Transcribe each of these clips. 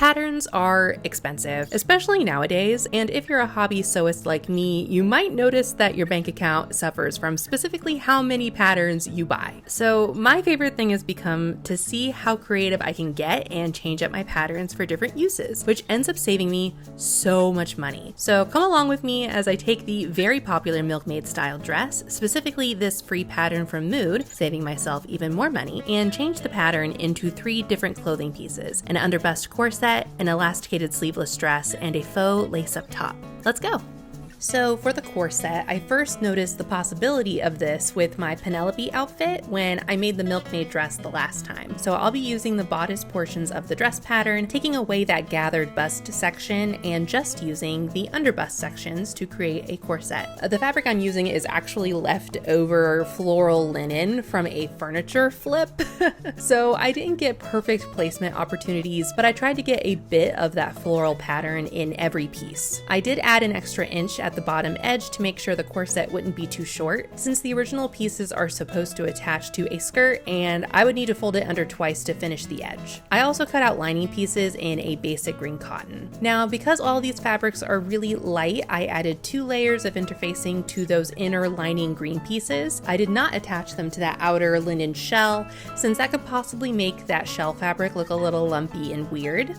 Patterns are expensive, especially nowadays, and if you're a hobby sewist like me, you might notice that your bank account suffers from specifically how many patterns you buy. So my favorite thing has become to see how creative I can get and change up my patterns for different uses, which ends up saving me so much money. So come along with me as I take the very popular milkmaid style dress, specifically this free pattern from Mood, saving myself even more money, and change the pattern into 3 different clothing pieces: an underbust corset, an elasticated sleeveless dress, and a faux lace-up top. Let's go! So for the corset, I first noticed the possibility of this with my Penelope outfit when I made the milkmaid dress the last time. So I'll be using the bodice portions of the dress pattern, taking away that gathered bust section, and just using the underbust sections to create a corset. The fabric I'm using is actually leftover floral linen from a furniture flip. So I didn't get perfect placement opportunities, but I tried to get a bit of that floral pattern in every piece. I did add an extra inch at the bottom edge to make sure the corset wouldn't be too short, since the original pieces are supposed to attach to a skirt and I would need to fold it under twice to finish the edge. I also cut out lining pieces in a basic green cotton. Now, because all these fabrics are really light, I added 2 layers of interfacing to those inner lining green pieces. I did not attach them to that outer linen shell, since that could possibly make that shell fabric look a little lumpy and weird.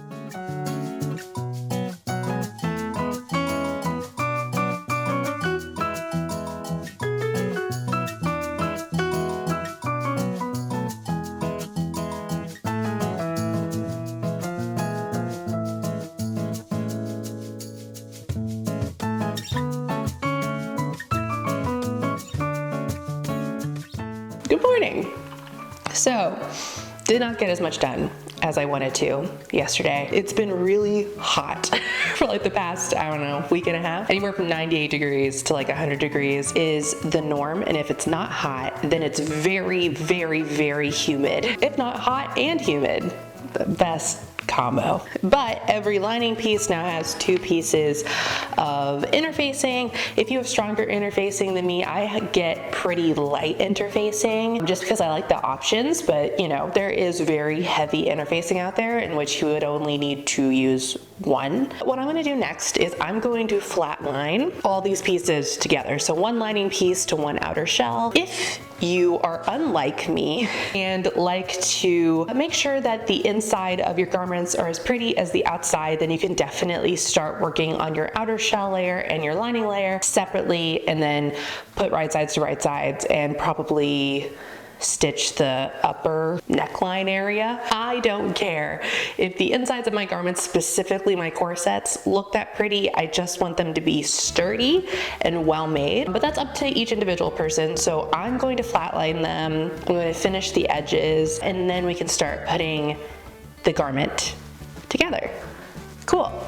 Good morning. So, did not get as much done as I wanted to yesterday. It's been really hot for like the past, I don't know, week and a half. Anywhere from 98 degrees to like 100 degrees is the norm. And if it's not hot, then it's very, very, very humid. If not hot and humid, the best combo. But every lining piece now has 2 pieces of interfacing. If you have stronger interfacing than me, I get pretty light interfacing just because I like the options, but you know, there is very heavy interfacing out there in which you would only need to use 1. What I'm going to do next is I'm going to flat line all these pieces together. So 1 lining piece to 1 outer shell. If you are unlike me and like to make sure that the inside of your garments are as pretty as the outside, then you can definitely start working on your outer shell layer and your lining layer separately, and then put right sides to right sides and probably stitch the upper neckline area. I don't care if the insides of my garments, specifically my corsets, look that pretty. I just want them to be sturdy and well made, but that's up to each individual person. So I'm going to flatline them. I'm going to finish the edges, and then we can start putting the garment together. Cool.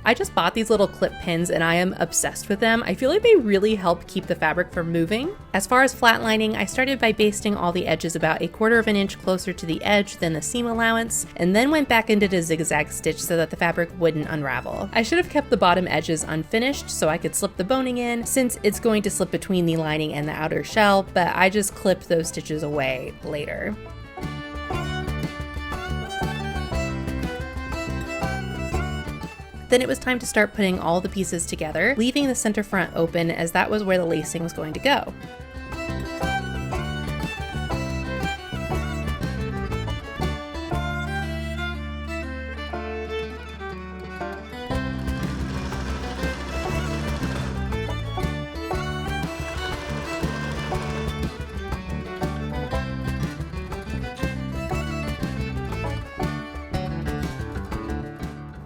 I just bought these little clip pins and I am obsessed with them. I feel like they really help keep the fabric from moving. As far as flatlining, I started by basting all the edges about 1/4 inch closer to the edge than the seam allowance, and then went back into the zigzag stitch so that the fabric wouldn't unravel. I should have kept the bottom edges unfinished so I could slip the boning in, since it's going to slip between the lining and the outer shell, but I just clipped those stitches away later. Then it was time to start putting all the pieces together, leaving the center front open as that was where the lacing was going to go.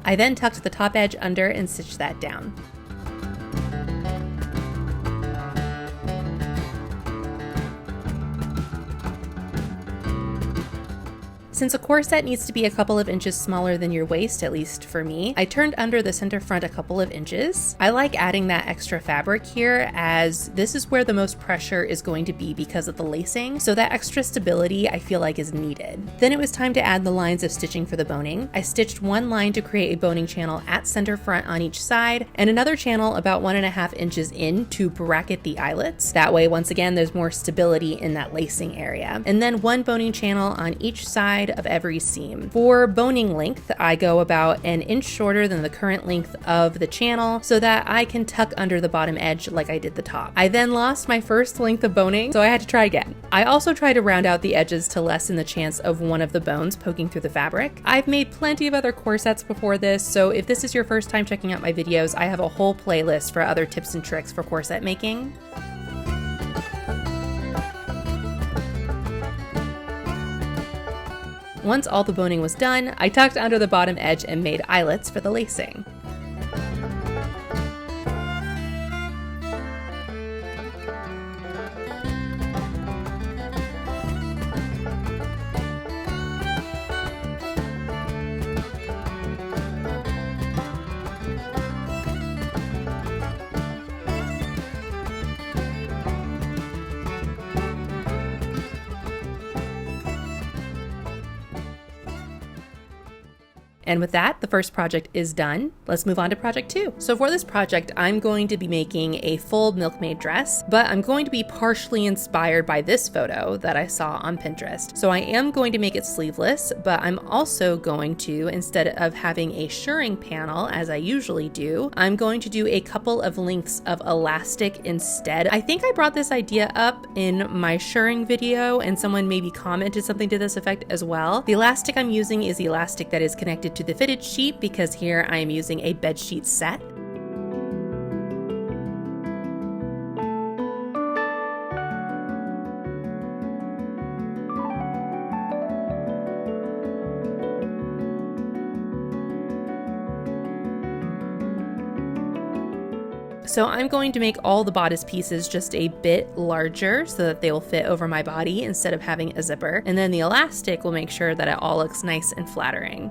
I then tucked the top edge under and stitched that down. Since a corset needs to be a couple of inches smaller than your waist, at least for me, I turned under the center front a couple of inches. I like adding that extra fabric here as this is where the most pressure is going to be because of the lacing, so that extra stability I feel like is needed. Then it was time to add the lines of stitching for the boning. I stitched one line to create a boning channel at center front on each side and another channel about 1.5 inches in to bracket the eyelets. That way, once again, there's more stability in that lacing area. And then one boning channel on each side of every seam. For boning length, I go about an inch shorter than the current length of the channel so that I can tuck under the bottom edge like I did the top. I then lost my first length of boning, so I had to try again. I also try to round out the edges to lessen the chance of one of the bones poking through the fabric. I've made plenty of other corsets before this, so if this is your first time checking out my videos, I have a whole playlist for other tips and tricks for corset making. Once all the boning was done, I tucked under the bottom edge and made eyelets for the lacing. And with that, the first project is done. Let's move on to project 2. So for this project, I'm going to be making a full milkmaid dress, but I'm going to be partially inspired by this photo that I saw on Pinterest. So I am going to make it sleeveless, but I'm also going to, instead of having a shirring panel as I usually do, I'm going to do a couple of lengths of elastic instead. I think I brought this idea up in my shirring video and someone maybe commented something to this effect as well. The elastic I'm using is the elastic that is connected to the fitted sheet because here I am using a bed sheet set. So I'm going to make all the bodice pieces just a bit larger so that they will fit over my body instead of having a zipper. And then the elastic will make sure that it all looks nice and flattering.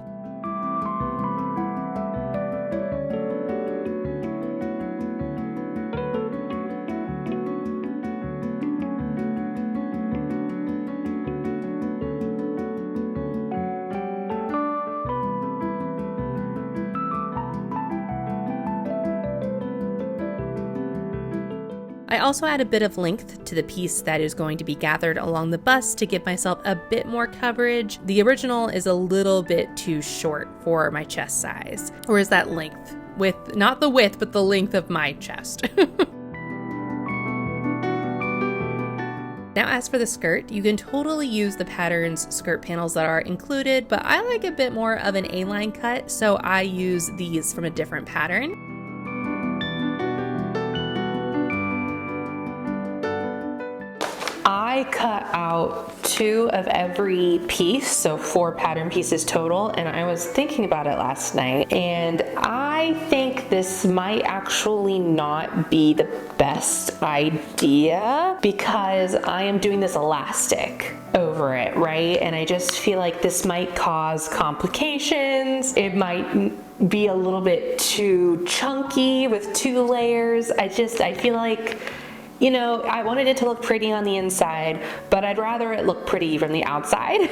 I also add a bit of length to the piece that is going to be gathered along the bust to give myself a bit more coverage. The original is a little bit too short for my chest size. Or is that length? With not the width, but the length of my chest. Now as for the skirt, you can totally use the pattern's skirt panels that are included, but I like a bit more of an A-line cut, so I use these from a different pattern. I cut out 2 of every piece, so 4 pattern pieces total, and I was thinking about it last night, and I think this might actually not be the best idea because I am doing this elastic over it, right? And I just feel like this might cause complications. It might be a little bit too chunky with 2 layers. I feel like, you know, I wanted it to look pretty on the inside, but I'd rather it look pretty from the outside.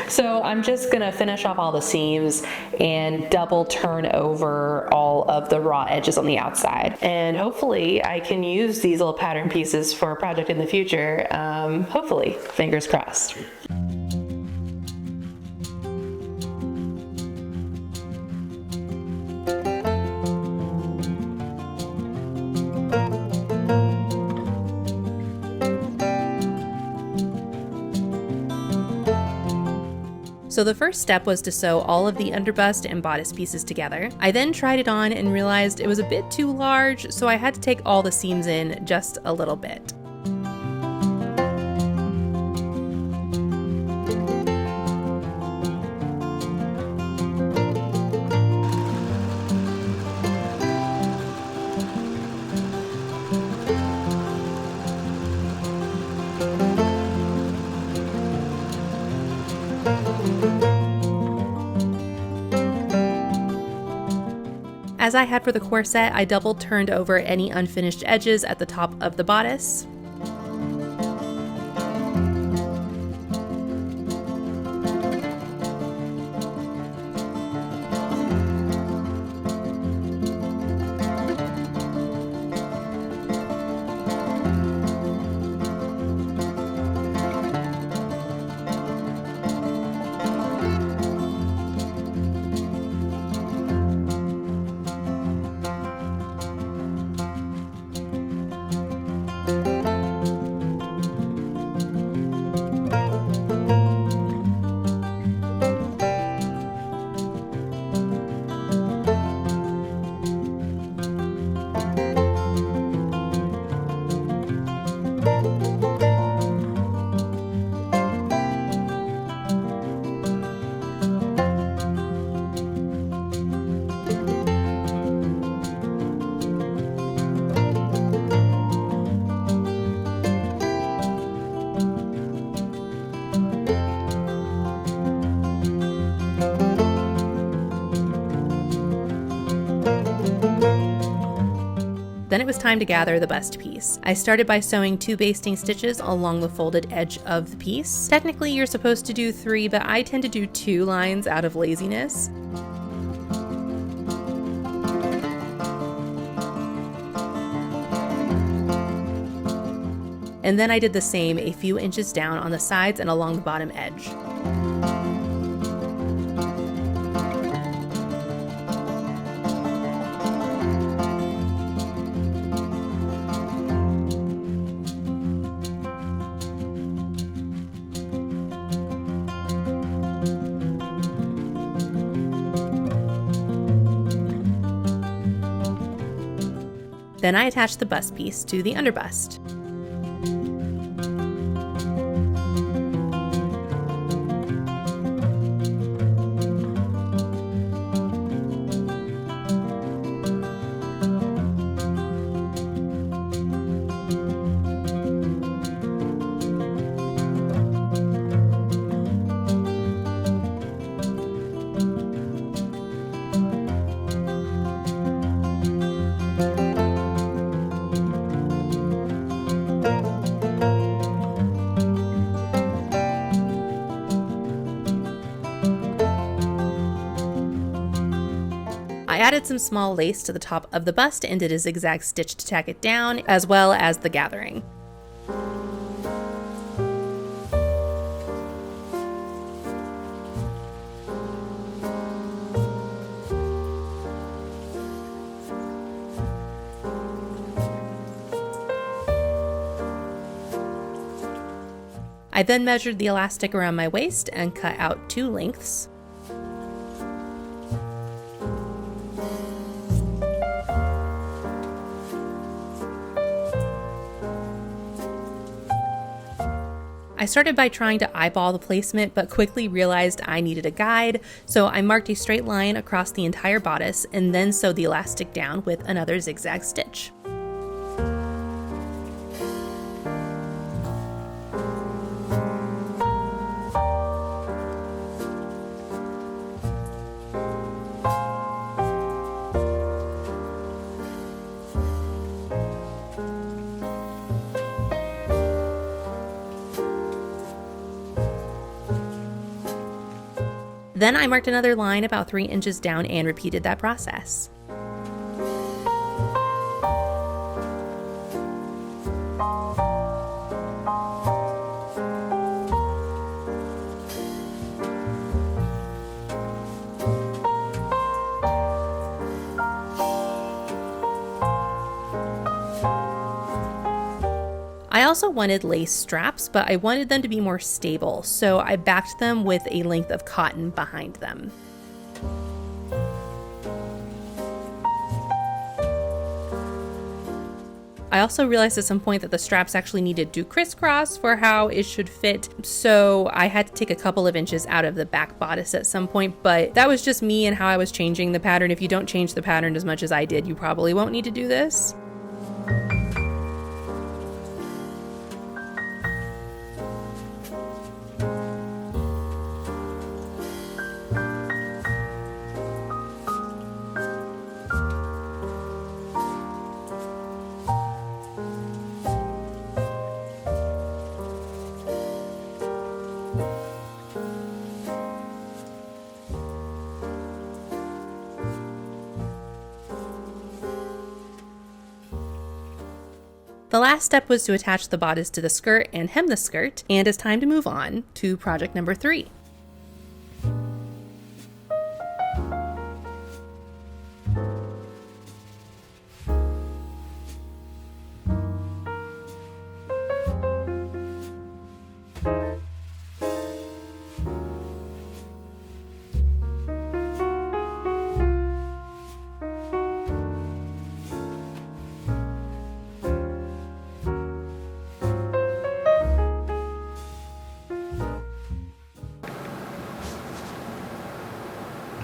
So I'm just gonna finish off all the seams and double turn over all of the raw edges on the outside. And hopefully I can use these little pattern pieces for a project in the future. Hopefully, fingers crossed. So the first step was to sew all of the underbust and bodice pieces together. I then tried it on and realized it was a bit too large, so I had to take all the seams in just a little bit. As I had for the corset, I double turned over any unfinished edges at the top of the bodice. Then it was time to gather the bust piece. I started by sewing 2 basting stitches along the folded edge of the piece. Technically you're supposed to do 3, but I tend to do 2 lines out of laziness. And then I did the same a few inches down on the sides and along the bottom edge. Then I attached the bust piece to the underbust. I added some small lace to the top of the bust and did a zigzag stitch to tack it down, as well as the gathering. I then measured the elastic around my waist and cut out 2 lengths. I started by trying to eyeball the placement, but quickly realized I needed a guide, so I marked a straight line across the entire bodice and then sewed the elastic down with another zigzag stitch. Then I marked another line about 3 inches down and repeated that process. I also wanted lace straps, but I wanted them to be more stable, so I backed them with a length of cotton behind them. I also realized at some point that the straps actually needed to crisscross for how it should fit, so I had to take a couple of inches out of the back bodice at some point, but that was just me and how I was changing the pattern. If you don't change the pattern as much as I did, you probably won't need to do this. The last step was to attach the bodice to the skirt and hem the skirt, and it's time to move on to project number 3.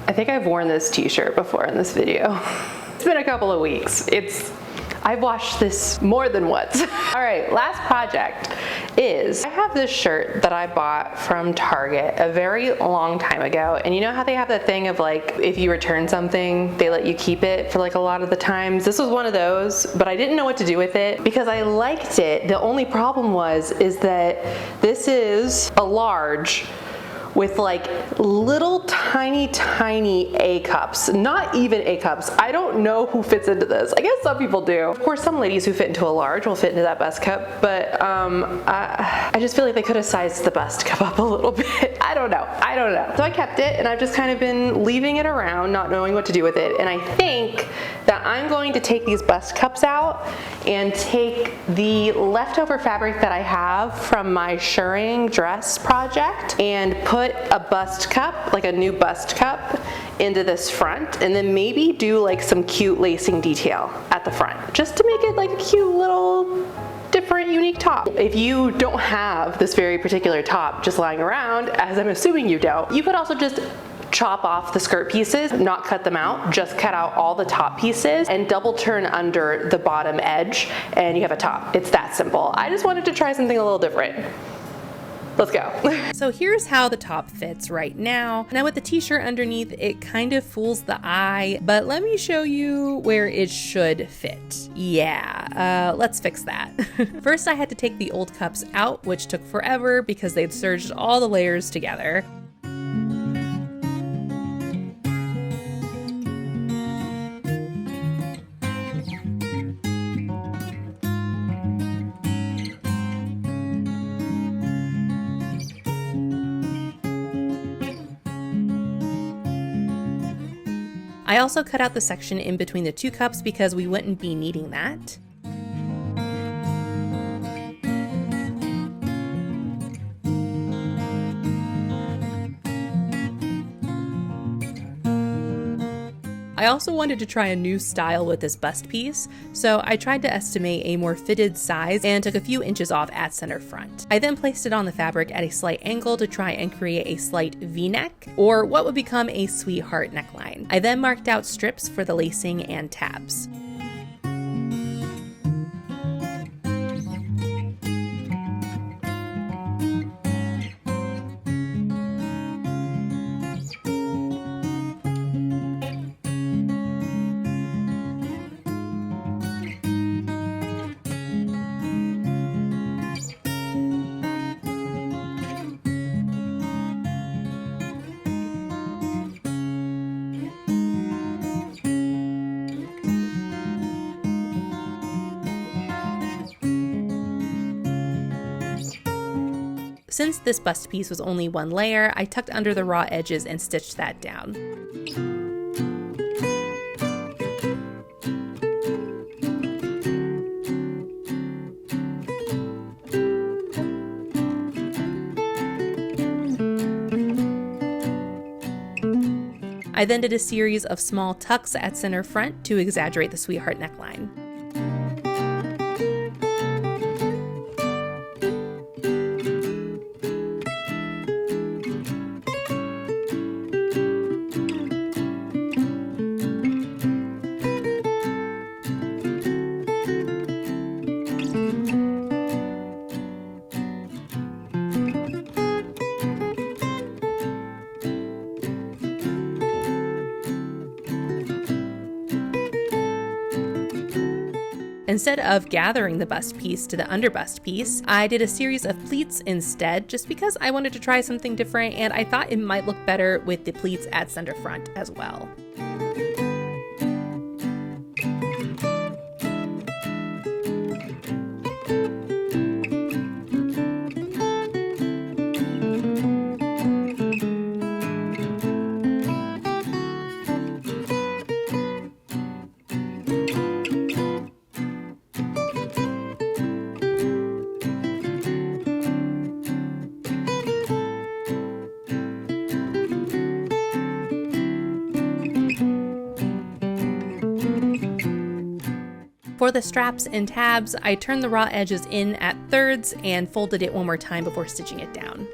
I think I've worn this t-shirt before in this video. It's been a couple of weeks. I've washed this more than once. All right, last project is, I have this shirt that I bought from Target a very long time ago. And you know how they have that thing of like, if you return something, they let you keep it for like a lot of the times. This was one of those, but I didn't know what to do with it because I liked it. The only problem is that this is a large with like little tiny A cups, not even A cups. I don't know who fits into this. I guess some people do. Of course, some ladies who fit into a large will fit into that bust cup, but I just feel like they could have sized the bust cup up a little bit. I don't know. So I kept it and I've just kind of been leaving it around, not knowing what to do with it. And I think that I'm going to take these bust cups out and take the leftover fabric that I have from my shirring dress project and put a bust cup, like a new bust cup, into this front, and then maybe do like some cute lacing detail at the front, just to make it like a cute little different, unique top. If you don't have this very particular top just lying around, as I'm assuming you don't, you could also just chop off the skirt pieces, not cut them out, just cut out all the top pieces and double turn under the bottom edge and you have a top. It's that simple. I just wanted to try something a little different. Let's go. So here's how the top fits right now. Now with the t-shirt underneath, it kind of fools the eye, but let me show you where it should fit. Yeah, let's fix that. First, I had to take the old cups out, which took forever because they'd serged all the layers together. I also cut out the section in between the two cups because we wouldn't be needing that. I also wanted to try a new style with this bust piece, so I tried to estimate a more fitted size and took a few inches off at center front. I then placed it on the fabric at a slight angle to try and create a slight V-neck, or what would become a sweetheart neckline. I then marked out strips for the lacing and tabs. Since this bust piece was only one layer, I tucked under the raw edges and stitched that down. I then did a series of small tucks at center front to exaggerate the sweetheart neckline. Instead of gathering the bust piece to the underbust piece, I did a series of pleats instead, just because I wanted to try something different and I thought it might look better with the pleats at center front as well. For the straps and tabs, I turned the raw edges in at thirds and folded it one more time before stitching it down.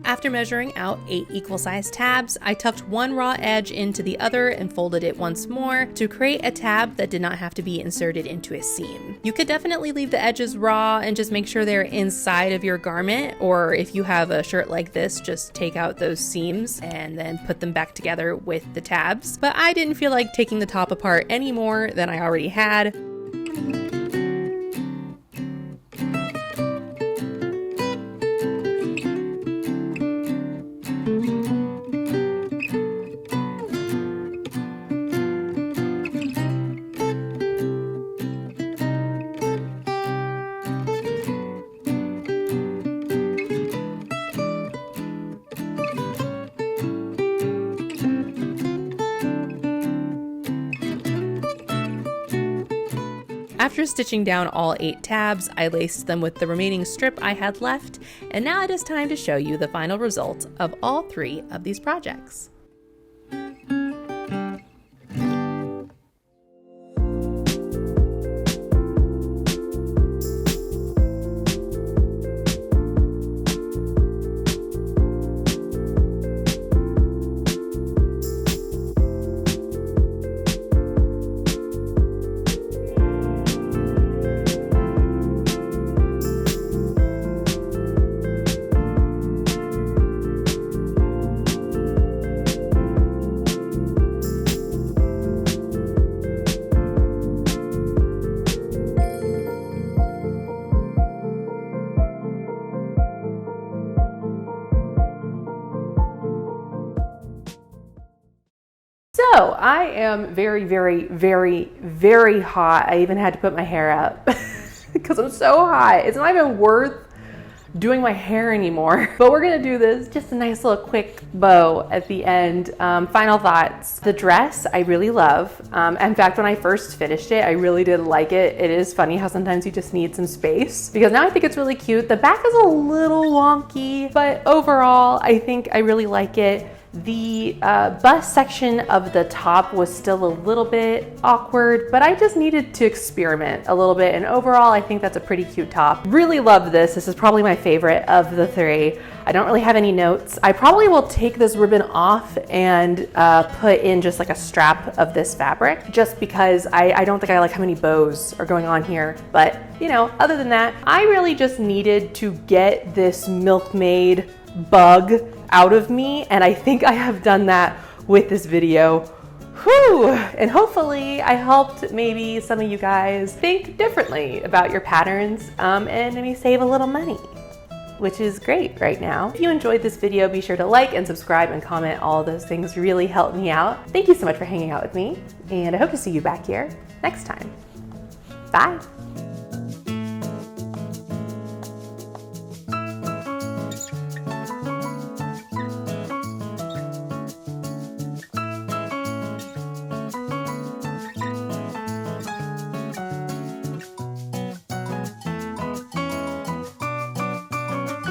After measuring out 8 equal-sized tabs, I tucked one raw edge into the other and folded it once more to create a tab that did not have to be inserted into a seam. You could definitely leave the edges raw and just make sure they're inside of your garment, or if you have a shirt like this, just take out those seams and then put them back together with the tabs. But I didn't feel like taking the top apart any more than I already had. After stitching down all 8 tabs, I laced them with the remaining strip I had left, and now it is time to show you the final result of all 3 of these projects. So I am very, very, very, very hot. I even had to put my hair up because I'm so hot. It's not even worth doing my hair anymore. But we're gonna do this, just a nice little quick bow at the end. Final thoughts. The dress I really love. In fact, when I first finished it, I really did like it. It is funny how sometimes you just need some space, because now I think it's really cute. The back is a little wonky, but overall, I think I really like it. The bust section of the top was still a little bit awkward, but I just needed to experiment a little bit, and overall I think that's a pretty cute top. Really love this. This is probably my favorite of the 3. I don't really have any notes. I probably will take this ribbon off and put in just like a strap of this fabric, just because I don't think I like how many bows are going on here. But you know, other than that, I really just needed to get this milkmaid bug out of me, and I think I have done that with this video. Whew! And hopefully I helped maybe some of you guys think differently about your patterns and maybe save a little money, which is great right now. If you enjoyed this video, be sure to like and subscribe and comment. All those things really help me out. Thank you so much for hanging out with me, and I hope to see you back here next time. Bye!